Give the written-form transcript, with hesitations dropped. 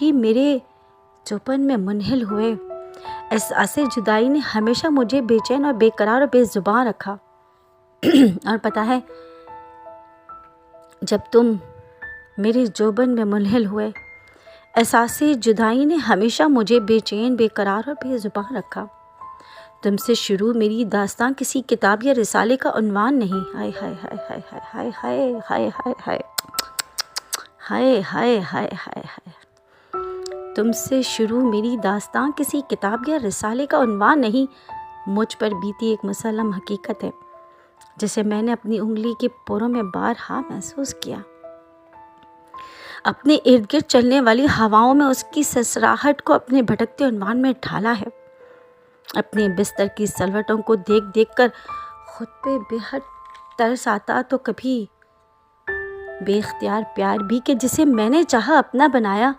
خرچی میرے چوپن میں منحل ہوئے۔ احساس جدائی نے ہمیشہ مجھے بے چین اور بے قرار اور بے زبان رکھا۔ اور پتہ ہے، جب تم میرے جوبن میں منحل ہوئے، احساس جدائی نے ہمیشہ مجھے بے چین، بے قرار اور بے زبان رکھا۔ تم سے شروع میری داستان کسی کتاب یا رسالے کا عنوان نہیں۔ ہائے ہائے ہائے ہائے ہائے ہائے ہائے ہائے ہائے ہائے ہائے ہائے ہائے ہائے۔ تم سے شروع میری داستان کسی کتاب یا رسالے کا عنوان نہیں، مجھ پر بیتی ایک مسلم حقیقت ہے جسے میں نے اپنی انگلی کے پوروں میں بارہا محسوس کیا۔ اپنے ارد گرد چلنے والی ہواؤں میں اس کی سسراہٹ کو اپنے بھٹکتے عنوان میں ڈھالا ہے۔ اپنے بستر کی سلوٹوں کو دیکھ دیکھ کر خود پہ بے حد ترس آتا تو کبھی بے اختیار پیار بھی کہ جسے میں نے چاہا اپنا بنایا،